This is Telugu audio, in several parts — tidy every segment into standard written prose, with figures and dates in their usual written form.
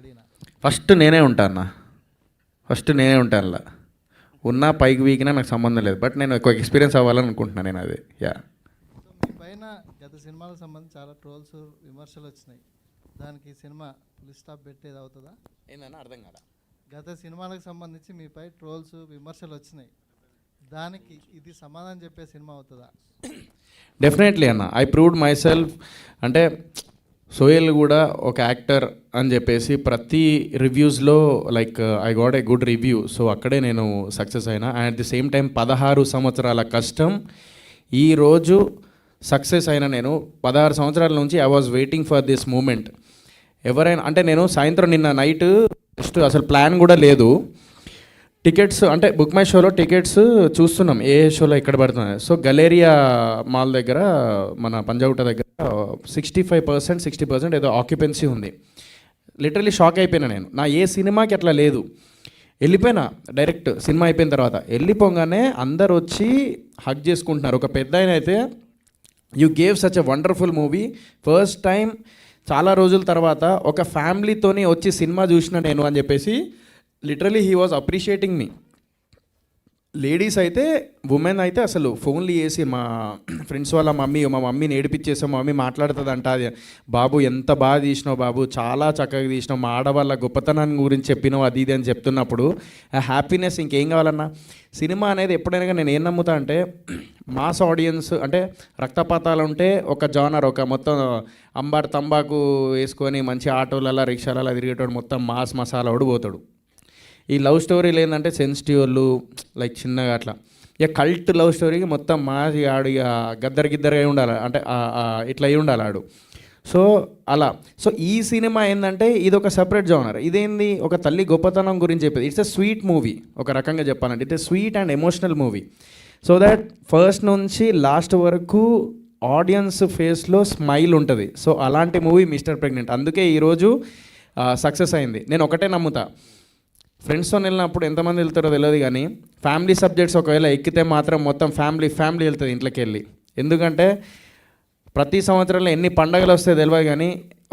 రెడీనా? ఫస్ట్ నేనే ఉంటాను అలా ఉన్నా పైకి వీకినా నాకు సంబంధం లేదు, బట్ నేను ఎక్కువ ఎక్స్పీరియన్స్ అవ్వాలని అనుకుంటున్నాను నేను అది. యా. సో మీ పైన గత సినిమాలకు సంబంధించి చాలా ట్రోల్స్ విమర్శలు వచ్చినాయి. దానికి సినిమా ఫుల్ స్టాప్ పెట్టేది అవుతుందా? ఏందన్నా అర్థం కాదా? గత సినిమాలకు సంబంధించి మీపై ట్రోల్స్ విమర్శలు వచ్చినాయి, దానికి ఇది సమాధానం చెప్పే సినిమా అవుతుందా? డెఫినెట్లీ అన్న, ఐ ప్రూవ్డ్ మై సెల్ఫ్. అంటే సోయల్ కూడా ఒక యాక్టర్ అని చెప్పేసి ప్రతి రివ్యూస్లో like I got a good review. So అక్కడే నేను సక్సెస్ అయినా. And at the same time 16 సంవత్సరాల కష్టం ఈరోజు సక్సెస్ అయిన నేను 16 సంవత్సరాల నుంచి I was waiting for this moment. ఎవరైనా అంటే నేను సాయంత్రం నిన్న నైట్ జస్ట్ అసలు ప్లాన్ కూడా లేదు, టికెట్స్ అంటే బుక్ మై షోలో టికెట్స్ చూస్తున్నాం ఏ షోలో ఎక్కడ పడుతున్నాయి. సో గలేరియా మాల్ దగ్గర మన పంజాగుట్ట దగ్గర 65% 60% ఏదో ఆక్యుపెన్సీ ఉంది. లిటరలీ షాక్ అయిపోయినా నేను. నా ఏ సినిమాకి అట్లా లేదు. వెళ్ళిపోయినా డైరెక్ట్ సినిమా అయిపోయిన తర్వాత. వెళ్ళిపోగానే అందరు వచ్చి హగ్ చేసుకుంటున్నారు. ఒక పెద్ద ఆయన అయితే you gave such a wonderful movie, first time చాలా రోజుల తర్వాత ఒక ఫ్యామిలీతోని వచ్చి సినిమా చూసిన నేను అని చెప్పేసి literally he was appreciating me. Ladies అయితే ఉమెన్ అయితే అసలు ఫోన్లు చేసి మా ఫ్రెండ్స్ వాళ్ళ మా మమ్మీని ఏడిపించేసాం, మా మమ్మీ మాట్లాడుతుందంట, అది బాబు ఎంత బాగా తీసినావు బాబు, చాలా చక్కగా తీసినావు, మా ఆడవాళ్ళ గొప్పతనాన్ని గురించి చెప్పినావు, అది ఇది అని చెప్తున్నప్పుడు ఆ హ్యాపీనెస్ ఇంకేం కావాలన్నా. సినిమా అనేది ఎప్పుడైనా నేను ఏం నమ్ముతా అంటే మాస్ ఆడియన్స్ అంటే రక్తపాతాలు ఉంటే ఒక జానర్, ఒక మొత్తం అంబార్ తంబాకు వేసుకొని మంచి ఆటోలలో రిక్షాలలో తిరిగేటోడు మొత్తం మాస్ మసాలా ఓడిపోతాడు. ఈ లవ్ స్టోరీలు ఏంటంటే సెన్సిటివ్ వాళ్ళు లైక్ చిన్నగా అట్లా. ఇక కల్ట్ లవ్ స్టోరీకి మొత్తం మాది ఆడు ఇక గిద్దరే ఉండాలి, అంటే ఇట్లా అయి ఉండాలి ఆడు. సో అలా. సో ఈ సినిమా ఏంటంటే ఇది ఒక సపరేట్ జానర్. ఇదేంది ఒక తల్లి గొప్పతనం గురించి చెప్పేది. ఇట్స్ ఎ స్వీట్ మూవీ, ఒక రకంగా చెప్పాలంటే it's a sweet and emotional movie. So that first నుంచి లాస్ట్ వరకు ఆడియన్స్ ఫేస్లో స్మైల్ ఉంటుంది. సో అలాంటి మూవీ మిస్టర్ ప్రెగ్నెంట్. అందుకే ఈరోజు సక్సెస్ అయింది. నేను ఒకటే నమ్ముతా, ఫ్రెండ్స్తో వెళ్ళినప్పుడు ఎంతమంది వెళ్తారో తెలియదు, కానీ ఫ్యామిలీ సబ్జెక్ట్స్ ఒకవేళ ఎక్కితే మాత్రం మొత్తం ఫ్యామిలీ వెళ్తుంది ఇంట్లోకి వెళ్ళి. ఎందుకంటే ప్రతి సంవత్సరంలో ఎన్ని పండగలు వస్తాయో తెలియదు, కానీ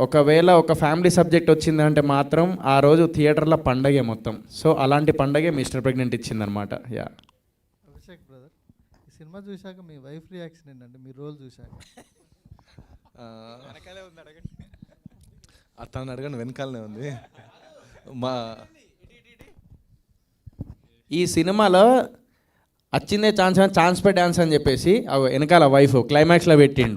ఒకవేళ ఒక ఫ్యామిలీ సబ్జెక్ట్ వచ్చిందంటే మాత్రం ఆ రోజు థియేటర్లో పండగే మొత్తం. సో అలాంటి పండగే మిస్టర్ ప్రెగ్నెంట్ ఇచ్చిందనమాట. యా. అభిషేక్ బ్రదర్, ఈ సినిమా చూశాక మీ వైఫ్ రియాక్షన్ ఏంటంటే మీ రోల్ చూశాక? అతను అడగండి, వెనకాలనే ఉంది. మా ఈ సినిమాలో వచ్చిందే ఛాన్స్ పే డ్యాన్స్ అని చెప్పేసి వెనకాల వైఫ్ క్లైమాక్స్లో పెట్టిండు.